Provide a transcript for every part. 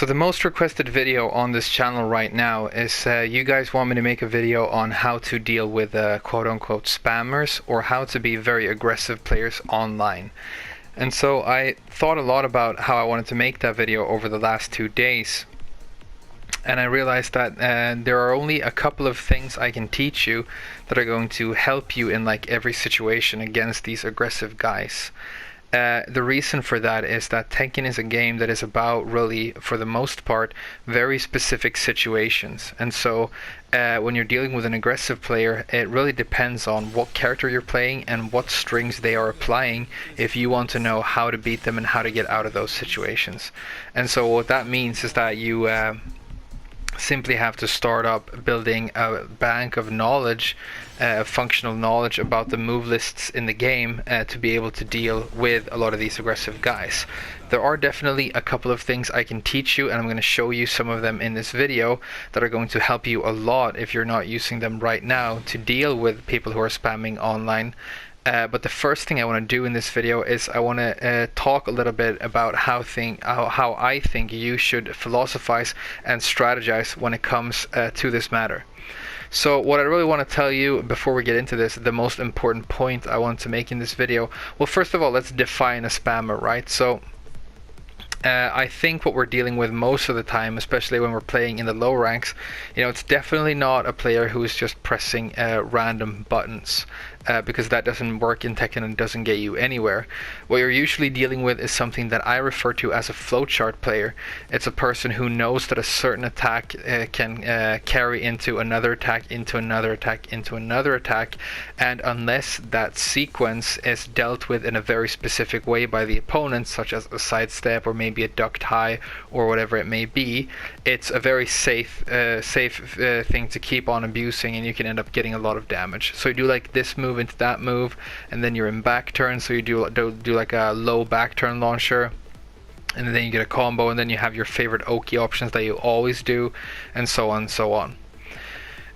So the most requested video on this channel right now is you guys want me to make a video on how to deal with quote-unquote spammers, or how to be very aggressive players online. And so I thought a lot about how I wanted to make that video over the last 2 days. And I realized that there are only a couple of things I can teach you that are going to help you in like every situation against these aggressive guys. The reason for that is that Tekken is a game that is about, really, for the most part, very specific situations. And so when you're dealing with an aggressive player, it really depends on what character you're playing and what strings they are applying if you want to know how to beat them and how to get out of those situations. And so what that means is that you simply have to start up building a bank of knowledge, functional knowledge about the move lists in the game to be able to deal with a lot of these aggressive guys. There are definitely a couple of things I can teach you, and I'm going to show you some of them in this video that are going to help you a lot if you're not using them right now to deal with people who are spamming online. But the first thing I want to do in this video is I want to talk a little bit about how I think you should philosophize and strategize when it comes to this matter. So what I really want to tell you before we get into this, the most important point I want to make in this video, well, first of all, let's define a spammer, right? So I think what we're dealing with most of the time, especially when we're playing in the low ranks, it's definitely not a player who is just pressing random buttons, because that doesn't work in Tekken and doesn't get you anywhere. What you're usually dealing with is something that I refer to as a flowchart player. It's a person who knows that a certain attack can carry into another attack, into another attack, into another attack, and unless that sequence is dealt with in a very specific way by the opponent, such as a sidestep or maybe a ducked high or whatever it may be, it's a very safe thing to keep on abusing, and you can end up getting a lot of damage. So you do like this move into that move, and then you're in back turn, so you do like a low back turn launcher, and then you get a combo, and then you have your favorite Oki options that you always do, and so on and so on.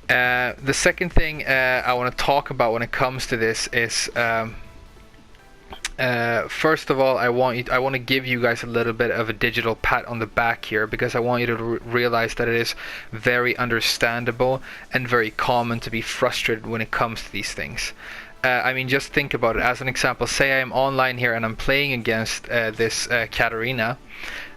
The second thing I want to talk about when it comes to this is first of all, I want to give you guys a little bit of a digital pat on the back here, because I want you to realize that it is very understandable and very common to be frustrated when it comes to these things. I mean, just think about it. As an example, say I'm online here and I'm playing against this Katarina.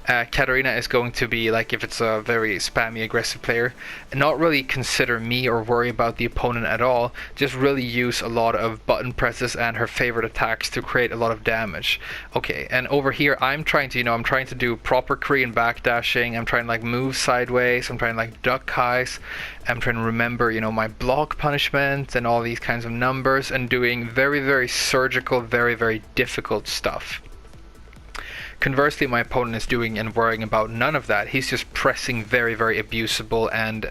Katarina is going to be, like, if it's a very spammy aggressive player, not really consider me or worry about the opponent at all, just really use a lot of button presses and her favorite attacks to create a lot of damage. Okay, and over here I'm trying to do proper Korean backdashing, I'm trying to like move sideways, I'm trying to like duck highs, I'm trying to remember my block punishment and all these kinds of numbers, and doing very, very surgical, very, very difficult stuff. Conversely, my opponent is doing and worrying about none of that. He's just pressing very, very abusable and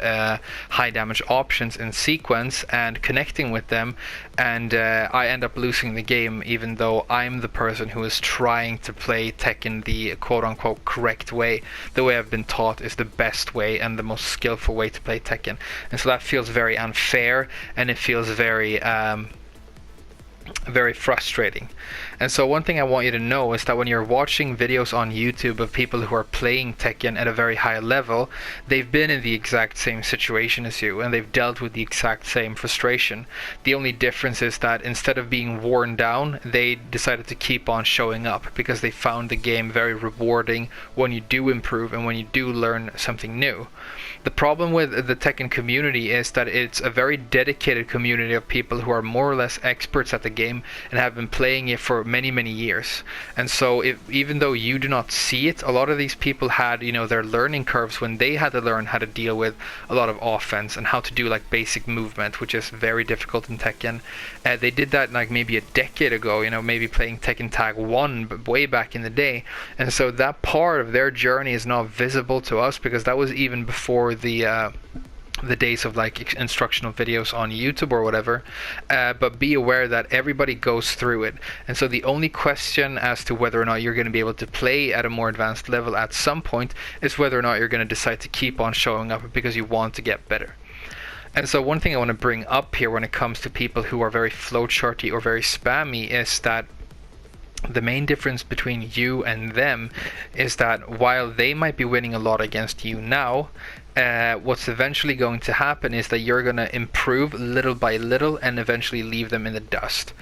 high damage options in sequence and connecting with them, and I end up losing the game, even though I'm the person who is trying to play Tekken the quote-unquote correct way. The way I've been taught is the best way and the most skillful way to play Tekken. And so that feels very unfair, and it feels very very frustrating. And so one thing I want you to know is that when you're watching videos on YouTube of people who are playing Tekken at a very high level, they've been in the exact same situation as you, and they've dealt with the exact same frustration. The only difference is that instead of being worn down, they decided to keep on showing up, because they found the game very rewarding when you do improve and when you do learn something new. The problem with the Tekken community is that it's a very dedicated community of people who are more or less experts at the game and have been playing it for many, many years. And so even though you do not see it, a lot of these people had their learning curves when they had to learn how to deal with a lot of offense and how to do like basic movement, which is very difficult in Tekken. They did that like maybe a decade ago, maybe playing Tekken Tag 1 way back in the day. And so that part of their journey is not visible to us, because that was even before the days of like instructional videos on YouTube or whatever. But be aware that everybody goes through it, and so the only question as to whether or not you're going to be able to play at a more advanced level at some point is whether or not you're going to decide to keep on showing up because you want to get better. And so one thing I want to bring up here when it comes to people who are very flowcharty or very spammy is that The main difference between you and them is that while they might be winning a lot against you now, what's eventually going to happen is that you're going to improve little by little and eventually leave them in the dust.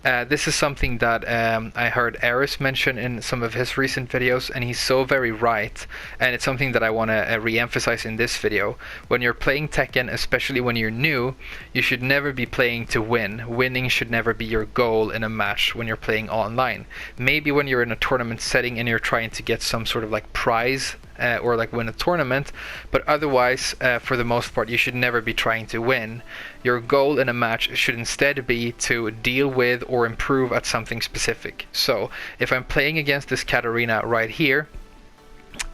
This is something that I heard Eris mention in some of his recent videos, and he's so very right, and it's something that I want to re-emphasize in this video. When you're playing Tekken, especially when you're new, you should never be playing to win. Winning should never be your goal in a match when you're playing online. Maybe when you're in a tournament setting and you're trying to get some sort of like prize or like win a tournament, but otherwise, for the most part, you should never be trying to win. Your goal in a match should instead be to deal with or improve at something specific. So if I'm playing against this Katarina right here,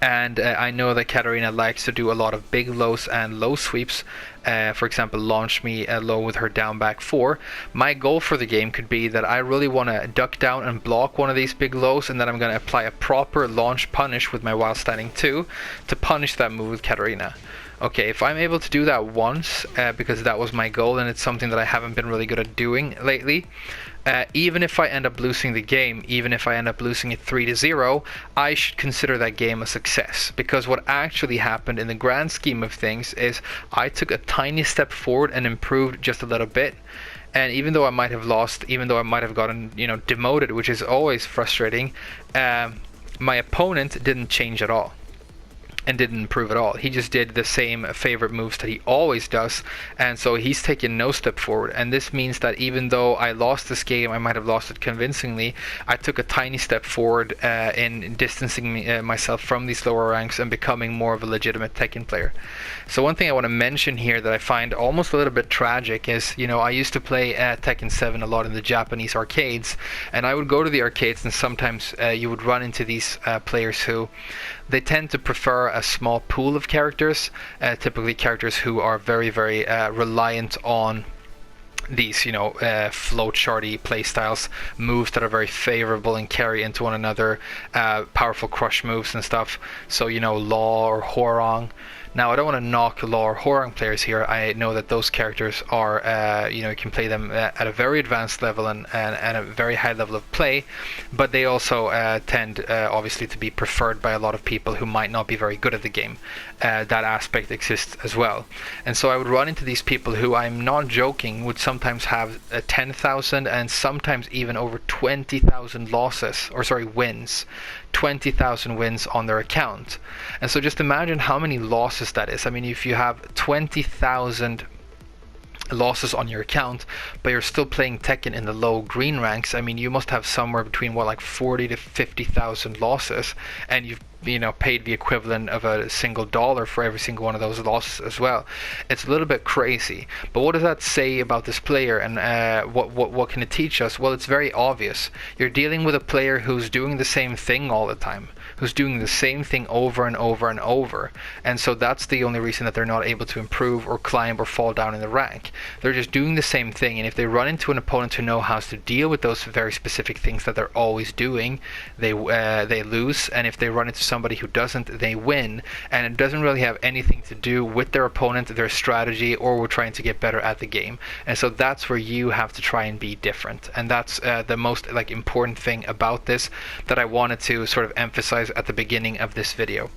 and I know that Katarina likes to do a lot of big lows and low sweeps, for example launch me low with her down back 4. My goal for the game could be that I really want to duck down and block one of these big lows, and then I'm going to apply a proper launch punish with my while standing 2 to punish that move with Katarina. Okay, if I'm able to do that once, because that was my goal and it's something that I haven't been really good at doing lately, even if I end up losing the game, even if I end up losing it 3-0, I should consider that game a success. Because what actually happened in the grand scheme of things is I took a tiny step forward and improved just a little bit. And even though I might have lost, even though I might have gotten, demoted, which is always frustrating, my opponent didn't change at all and didn't improve at all. He just did the same favorite moves that he always does, and so he's taken no step forward. And this means that even though I lost this game, I might have lost it convincingly, I took a tiny step forward in distancing myself from these lower ranks and becoming more of a legitimate Tekken player. So one thing I want to mention here that I find almost a little bit tragic is, I used to play Tekken 7 a lot in the Japanese arcades, and I would go to the arcades and sometimes you would run into these players who they tend to prefer a small pool of characters, typically characters who are very, very reliant on these, flowcharty playstyles, moves that are very favorable and carry into one another, powerful crush moves and stuff. So, Law or Horong. Now, I don't want to knock Law or Horong players here. I know that those characters are, you can play them at a very advanced level and a very high level of play, but they also tend, obviously, to be preferred by a lot of people who might not be very good at the game. That aspect exists as well. And so I would run into these people who, I'm not joking, would sometimes have 10,000 and sometimes even over 20,000 wins. 20,000 wins on their account. And so just imagine how many losses that is. I mean, if you have 20,000 losses on your account, but you're still playing Tekken in the low green ranks, I mean, you must have somewhere between 40 to 50,000 losses, and you've paid the equivalent of a single dollar for every single one of those losses as well. It's a little bit crazy, but what does that say about this player, and what can it teach us? Well, it's very obvious. You're dealing with a player who's doing the same thing all the time, who's doing the same thing over and over and over, and so that's the only reason that they're not able to improve or climb or fall down in the rank. They're just doing the same thing, and if they run into an opponent who knows how to deal with those very specific things that they're always doing, they lose, and if they run into somebody who doesn't, they win. And it doesn't really have anything to do with their opponent, their strategy, or we're trying to get better at the game. And so that's where you have to try and be different, and that's the most important thing about this that I wanted to sort of emphasize at the beginning of this video.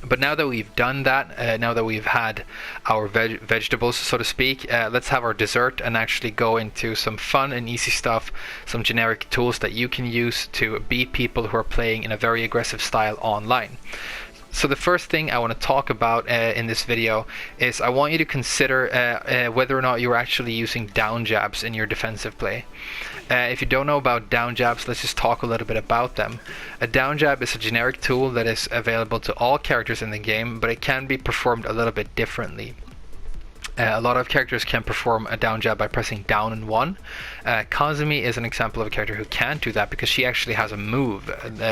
But now that we've done that, now that we've had our vegetables, so to speak, let's have our dessert and actually go into some fun and easy stuff, some generic tools that you can use to beat people who are playing in a very aggressive style online. So the first thing I want to talk about in this video is I want you to consider whether or not you're actually using down jabs in your defensive play. If you don't know about down jabs, let's just talk a little bit about them. A down jab is a generic tool that is available to all characters in the game, but it can be performed a little bit differently. A lot of characters can perform a down jab by pressing down and 1. Kazumi is an example of a character who can't do that because she actually has a move,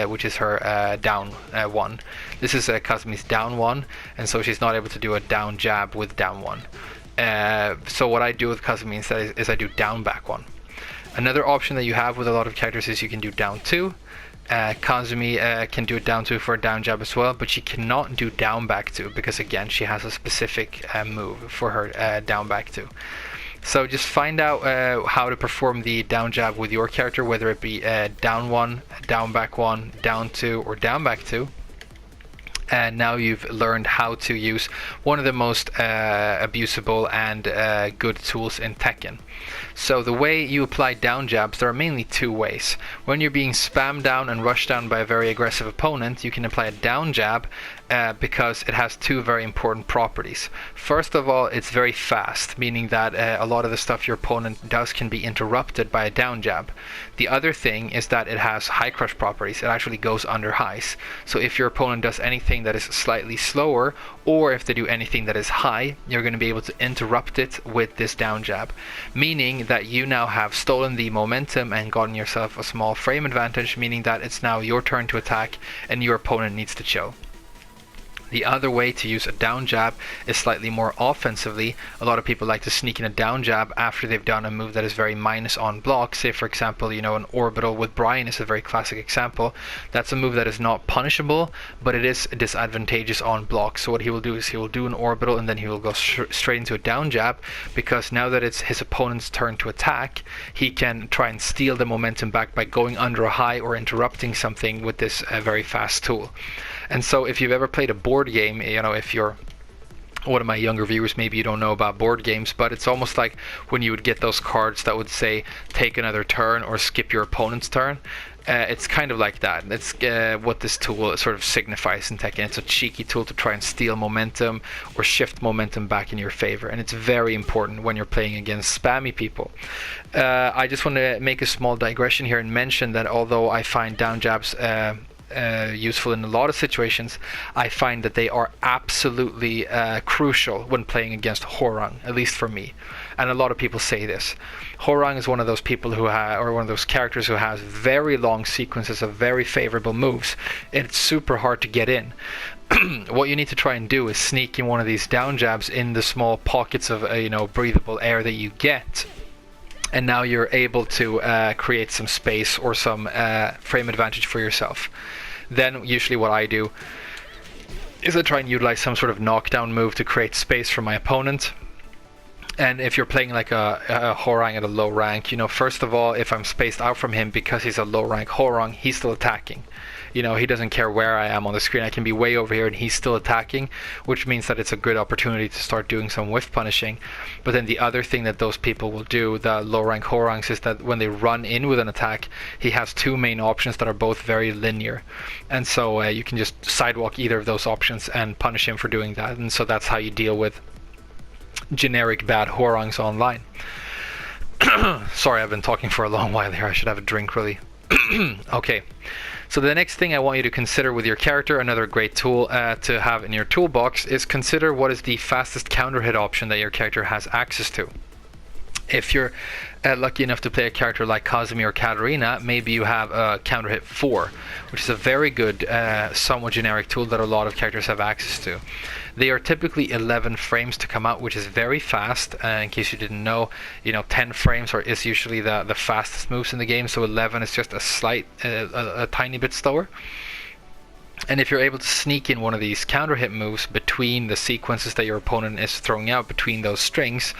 which is her down 1. This is Kazumi's down 1, and so she's not able to do a down jab with down 1. So what I do with Kazumi instead is I do down back 1. Another option that you have with a lot of characters is you can do down 2. Kazumi can do it down 2 for a down jab as well, but she cannot do down back 2 because again she has a specific move for her down back 2. So just find out how to perform the down jab with your character, whether it be down 1, down back 1, down 2, or down back 2. And now you've learned how to use one of the most abusable and good tools in Tekken. So the way you apply down jabs, there are mainly two ways. When you're being spammed down and rushed down by a very aggressive opponent, you can apply a down jab because it has two very important properties. First of all, it's very fast, meaning that a lot of the stuff your opponent does can be interrupted by a down jab. The other thing is that it has high crush properties. It actually goes under highs. So if your opponent does anything that is slightly slower, or if they do anything that is high, you're going to be able to interrupt it with this down jab, meaning that you now have stolen the momentum and gotten yourself a small frame advantage, meaning that it's now your turn to attack and your opponent needs to chill. The other way to use a down jab is slightly more offensively. A lot of people like to sneak in a down jab after they've done a move that is very minus on block. Say for example, you know, an orbital with Brian is a very classic example. That's a move that is not punishable, but it is disadvantageous on block. So what he will do is he will do an orbital and then he will go straight into a down jab, because now that it's his opponent's turn to attack, he can try and steal the momentum back by going under a high or interrupting something with this very fast tool. And so if you've ever played a board game, you know, if you're one of my younger viewers, maybe you don't know about board games, but it's almost like when you would get those cards that would say take another turn or skip your opponent's turn. It's kind of like that. It's what this tool sort of signifies in Tekken. It's a cheeky tool to try and steal momentum or shift momentum back in your favor, and it's very important when you're playing against spammy people. I just want to make a small digression here and mention that although I find down jabs useful in a lot of situations, I find that they are absolutely crucial when playing against Hwoarang, at least for me. And a lot of people say this. Hwoarang is one of those people who or one of those characters who has very long sequences of very favorable moves. It's super hard to get in. What you need to try and do is sneak in one of these down jabs in the small pockets of breathable air that you get. And now you're able to create some space or some frame advantage for yourself. Then usually what I do is I try and utilize some sort of knockdown move to create space for my opponent. And if you're playing like a Hwoarang at a low rank, first of all, if I'm spaced out from him because he's a low rank Hwoarang, he's still attacking. He doesn't care where I am on the screen. I can be way over here and he's still attacking, which means that it's a good opportunity to start doing some whiff punishing. But then the other thing that those people will do, the low rank Hwoarangs, is that when they run in with an attack, he has two main options that are both very linear. And so you can just sidewalk either of those options and punish him for doing that. And so that's how you deal with generic bad Hwoarangs online. Sorry, I've been talking for a long while here. I should have a drink really. Okay. So the next thing I want you to consider with your character, another great tool to have in your toolbox, is consider what is the fastest counter hit option that your character has access to. If you're lucky enough to play a character like Kazumi or Katarina, maybe you have a counter hit 4, which is a very good, somewhat generic tool that a lot of characters have access to. They are typically 11 frames to come out, which is very fast. In case you didn't know, 10 frames is usually the fastest moves in the game, so 11 is just a tiny bit slower. And if you're able to sneak in one of these counter hit moves between the sequences that your opponent is throwing out, between those strings,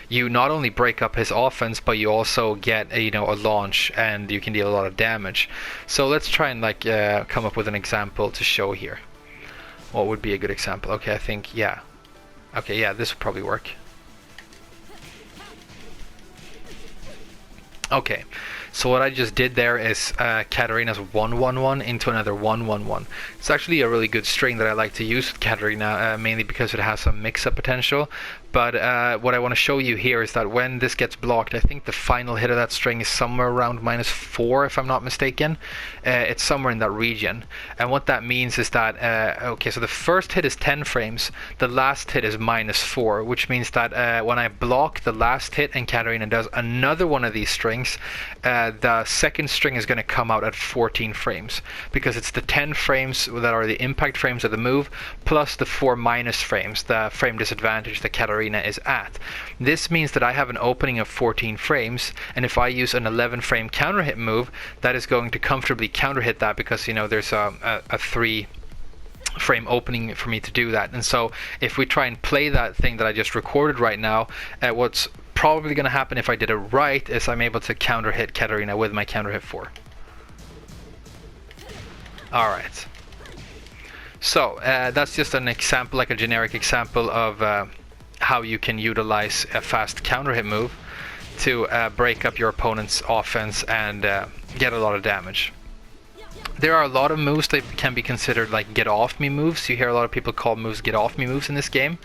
you not only break up his offense, but you also get a launch, and you can deal a lot of damage. So let's try and come up with an example to show here. What would be a good example? Okay, I think, yeah. Okay, yeah, this would probably work. Okay, so what I just did there is Katarina's 1-1-1 into another 1-1-1. It's actually a really good string that I like to use with Katarina, mainly because it has some mix-up potential. But what I want to show you here is that when this gets blocked, I think the final hit of that string is somewhere around -4, if I'm not mistaken. It's somewhere in that region. And what that means is that, okay, so the first hit is 10 frames, the last hit is -4, which means that when I block the last hit and Katarina does another one of these strings, the second string is going to come out at 14 frames, because it's the 10 frames that are the impact frames of the move, plus the 4 minus frames, the frame disadvantage that Katarina is at. This means that I have an opening of 14 frames, and if I use an 11 frame counter hit move, that is going to comfortably counter hit that, because there's a 3 frame opening for me to do that. And so if we try and play that thing that I just recorded right now, what's probably going to happen if I did it right is I'm able to counter hit Katarina with my counter hit 4. Alright. So that's just an example, like a generic example of how you can utilize a fast counter hit move to break up your opponent's offense and get a lot of damage. There are a lot of moves that can be considered like get off me moves. You hear a lot of people call moves get off me moves in this game.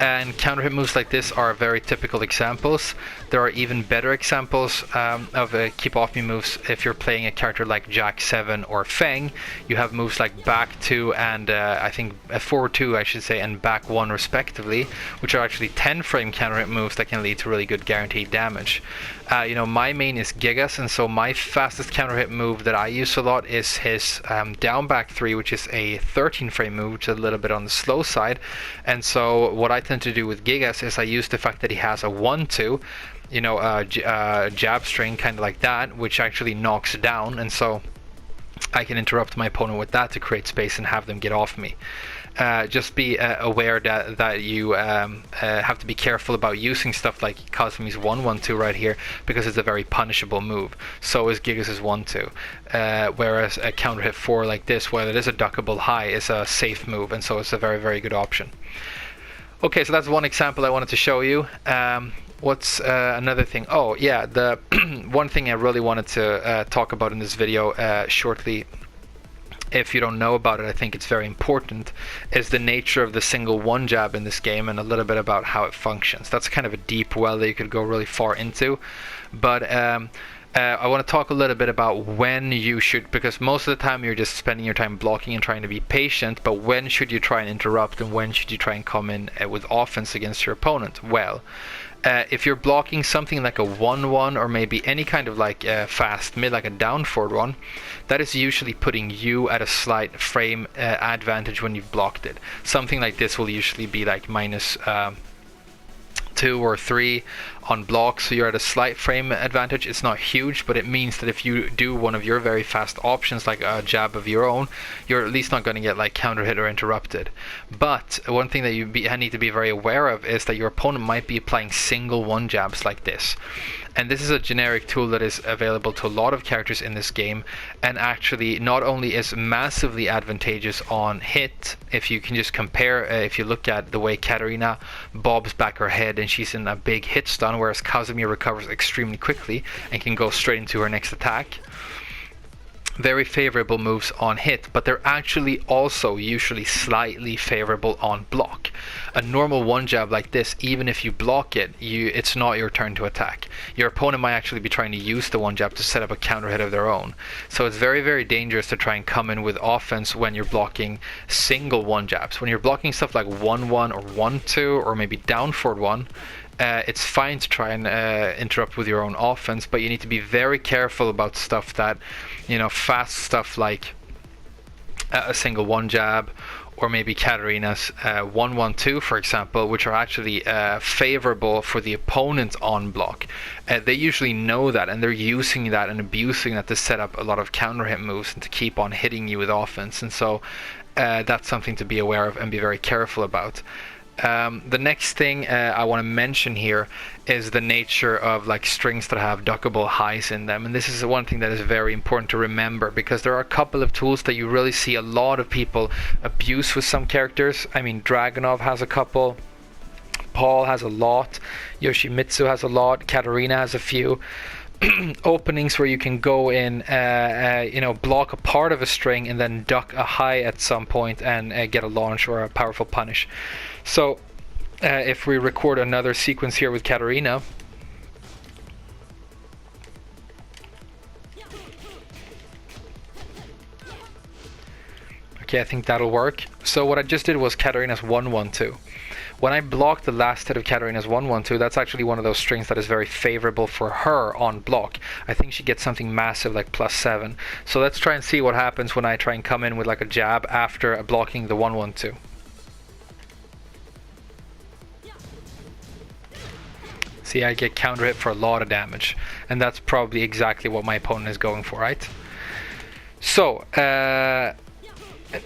And counter hit moves like this are very typical examples. There are even better examples of keep off me moves if you're playing a character like Jack 7 or Feng. You have moves like back 2 and I think forward 2 I should say, and back 1 respectively, which are actually 10 frame counter hit moves that can lead to really good guaranteed damage. You know, my main is Gigas, and so my fastest counter hit move that I use a lot is his down back 3, which is a 13 frame move, which is a little bit on the slow side. And so what I tend to do with Gigas is I use the fact that he has a 1-2, you know, jab string kind of like that, which actually knocks down, and so I can interrupt my opponent with that to create space and have them get off me. Just be aware that you have to be careful about using stuff like Kazumi's 1-1-2 right here, because it's a very punishable move. So is Gigas' 1-2. Whereas a counter hit 4 like this, where it is a duckable high, is a safe move, and so it's a very, very good option. Okay, so that's one example I wanted to show you. What's another thing? Oh yeah, the one thing I really wanted to talk about in this video shortly, if you don't know about it, I think it's very important, is the nature of the single one jab in this game and a little bit about how it functions. That's kind of a deep well that you could go really far into, but I want to talk a little bit about when you should, because most of the time you're just spending your time blocking and trying to be patient, but when should you try and interrupt and when should you try and come in with offense against your opponent? Well, if you're blocking something like a 1-1 or maybe any kind of like fast mid, like a down forward one, that is usually putting you at a slight frame advantage when you've blocked it. Something like this will usually be like minus 2 or 3 on block, so you're at a slight frame advantage. It's not huge, but it means that if you do one of your very fast options like a jab of your own, you're at least not going to get like counter hit or interrupted. But one thing that you need to be very aware of is that your opponent might be applying single one jabs like this. And this is a generic tool that is available to a lot of characters in this game, and actually not only is massively advantageous on hit, if you can just compare, if you look at the way Katarina bobs back her head and she's in a big hit stun, whereas Kazumi recovers extremely quickly and can go straight into her next attack. Very favorable moves on hit, but they're actually also usually slightly favorable on block. A normal one jab like this, even if you block it, it's not your turn to attack. Your opponent might actually be trying to use the one jab to set up a counter hit of their own. So it's very, very dangerous to try and come in with offense when you're blocking single one jabs. When you're blocking stuff like 1-1 or 1-2 or maybe down forward 1, it's fine to try and interrupt with your own offense, but you need to be very careful about stuff that, you know, fast stuff like a single one jab, or maybe Katarina's 1-1-2, for example, which are actually favorable for the opponent on block. They usually know that, and they're using that and abusing that to set up a lot of counter hit moves and to keep on hitting you with offense. And so that's something to be aware of and be very careful about. The next thing I want to mention here is the nature of like strings that have duckable highs in them, and this is one thing that is very important to remember, because there are a couple of tools that you really see a lot of people abuse with some characters. I mean, Dragunov has a couple, Paul has a lot, Yoshimitsu has a lot, Katarina has a few. Openings where you can go in, you know, block a part of a string and then duck a high at some point and get a launch or a powerful punish. So if we record another sequence here with Katarina, okay, I think that'll work. So what I just did was Katarina's 1-1-2. When I blocked the last hit of Katarina's 1-1-2, that's actually one of those strings that is very favorable for her on block. I think she gets something massive like +7. So let's try and see what happens when I try and come in with like a jab after blocking the 1-1-2. See, I get counter hit for a lot of damage, and that's probably exactly what my opponent is going for, right? So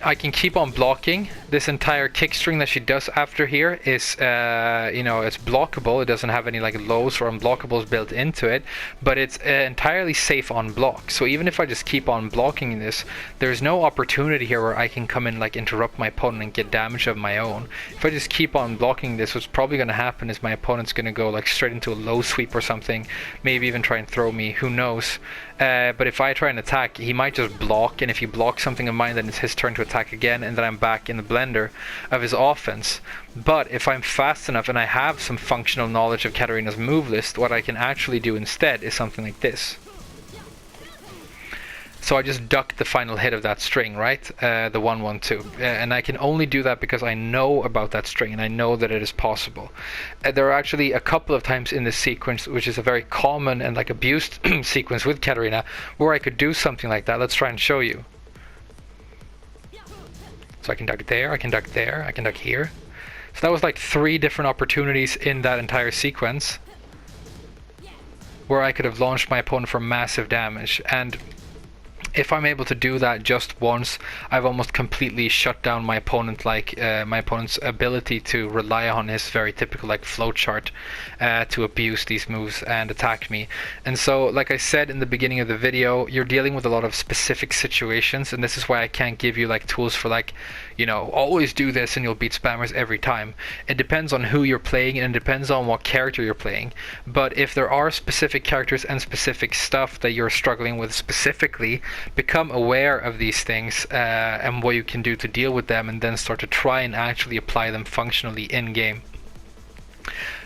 I can keep on blocking. This entire kick string that she does after here is, you know, it's blockable. It doesn't have any like lows or unblockables built into it, but it's entirely safe on block. So even if I just keep on blocking this, there's no opportunity here where I can come in, like interrupt my opponent and get damage of my own. If I just keep on blocking this, what's probably going to happen is my opponent's going to go like straight into a low sweep or something, maybe even try and throw me, who knows. But if I try and attack, he might just block, and if he blocks something of mine, then it's his turn to attack again, and then I'm back in the blender of his offense. But if I'm fast enough and I have some functional knowledge of Katarina's move list, what I can actually do instead is something like this. So I just duck the final hit of that string, right? The 1-1-2. And I can only do that because I know about that string and I know that it is possible. There are actually a couple of times in this sequence, which is a very common and like abused sequence with Katarina, where I could do something like that. Let's try and show you. So I can duck there, I can duck there, I can duck here. So that was like 3 different opportunities in that entire sequence where I could have launched my opponent for massive damage. And if I'm able to do that just once, I've almost completely shut down my opponent, like my opponent's ability to rely on his very typical like flowchart to abuse these moves and attack me. And so, like I said in the beginning of the video, you're dealing with a lot of specific situations, and this is why I can't give you like tools for like, you know, always do this and you'll beat spammers every time. It depends on who you're playing and it depends on what character you're playing. But if there are specific characters and specific stuff that you're struggling with specifically, become aware of these things and what you can do to deal with them, and then start to try and actually apply them functionally in game.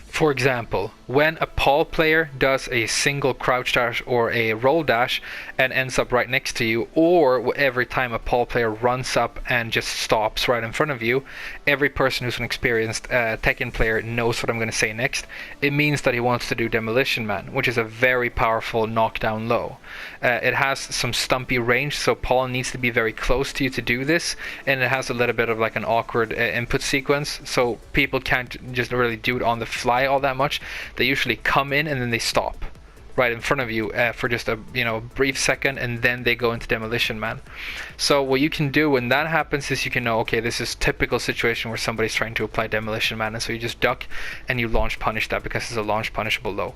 For example, when a Paul player does a single crouch dash or a roll dash and ends up right next to you, or every time a Paul player runs up and just stops right in front of you, every person who's an experienced Tekken player knows what I'm going to say next. It means that he wants to do Demolition Man, which is a very powerful knockdown low. It has some stumpy range, so Paul needs to be very close to you to do this, and it has a little bit of like an awkward input sequence, so people can't just really do it on the fly all that much. They usually come in and then they stop right in front of you for just a brief second, and then they go into Demolition Man. So what you can do when that happens is you can know, okay, this is typical situation where somebody's trying to apply Demolition Man, and so you just duck and you launch punish that because it's a launch punishable low.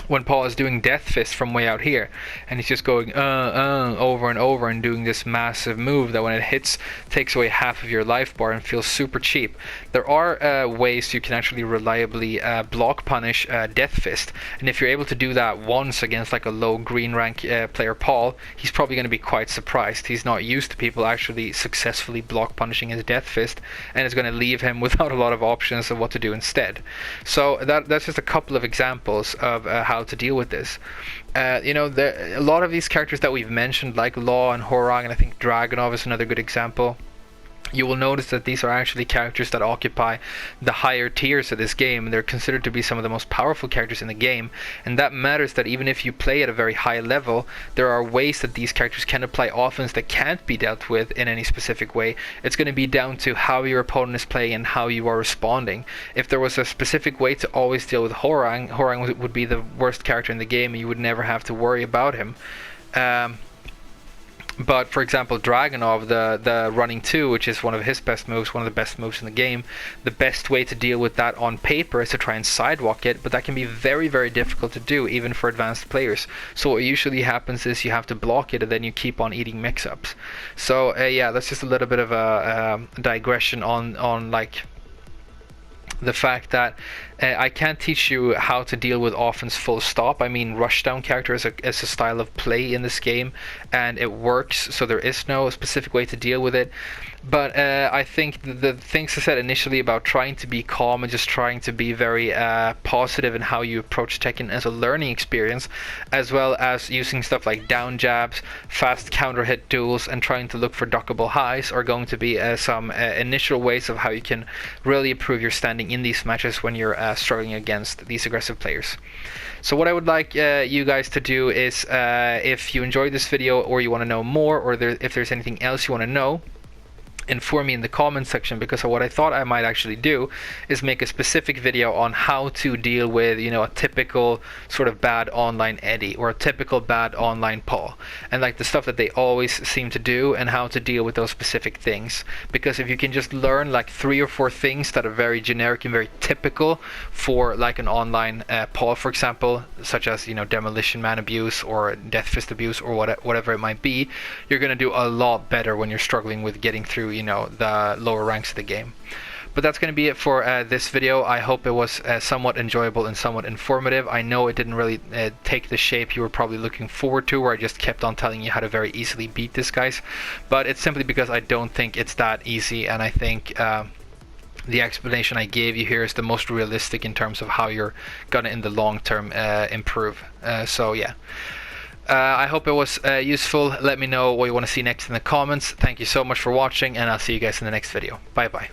When Paul is doing Death Fist from way out here, and he's just going over and over and doing this massive move that when it hits takes away half of your life bar and feels super cheap. There are ways you can actually reliably block punish Death Fist, and if you're able to do that once against like a low green rank player Paul, he's probably going to be quite surprised. He's not used to people actually successfully block punishing his Death Fist, and it's going to leave him without a lot of options of what to do instead. So that's just a couple of examples of how to deal with this. A lot of these characters that we've mentioned, like Law and Horang, and I think Dragonov is another good example, you will notice that these are actually characters that occupy the higher tiers of this game, and they're considered to be some of the most powerful characters in the game. And that matters, that even if you play at a very high level, there are ways that these characters can apply offense that can't be dealt with in any specific way. It's going to be down to how your opponent is playing and how you are responding. If there was a specific way to always deal with Horang would be the worst character in the game, and you would never have to worry about him. But for example, Dragonov, the running 2, which is one of his best moves, one of the best moves in the game, the best way to deal with that on paper is to try and sidewalk it, but that can be very, very difficult to do, even for advanced players. So what usually happens is you have to block it, and then you keep on eating mix-ups. So yeah, that's just a little bit of a digression on like the fact that I can't teach you how to deal with offense full stop. I mean, rushdown character is a style of play in this game, and it works, so there is no specific way to deal with it. But I think the things I said initially about trying to be calm and just trying to be very positive in how you approach Tekken as a learning experience, as well as using stuff like down jabs, fast counter hit duels, and trying to look for duckable highs, are going to be some initial ways of how you can really improve your standing in these matches when you're struggling against these aggressive players. So what I would like you guys to do is, if you enjoyed this video or you want to know more, or if there's anything else you want to know, inform me in the comment section, because what I thought I might actually do is make a specific video on how to deal with, you know, a typical sort of bad online Eddie or a typical bad online Paul, and like the stuff that they always seem to do and how to deal with those specific things. Because if you can just learn like 3 or 4 things that are very generic and very typical for like an online Paul, for example, such as, you know, demolition man abuse or death fist abuse or whatever it might be, you're going to do a lot better when you're struggling with getting through, you know, the lower ranks of the game. But that's going to be it for this video. I hope it was somewhat enjoyable and somewhat informative. I know it didn't really take the shape you were probably looking forward to, where I just kept on telling you how to very easily beat this guys, but it's simply because I don't think it's that easy, and I think the explanation I gave you here is the most realistic in terms of how you're gonna in the long term improve. So yeah. I hope it was useful. Let me know what you want to see next in the comments. Thank you so much for watching, and I'll see you guys in the next video. Bye bye.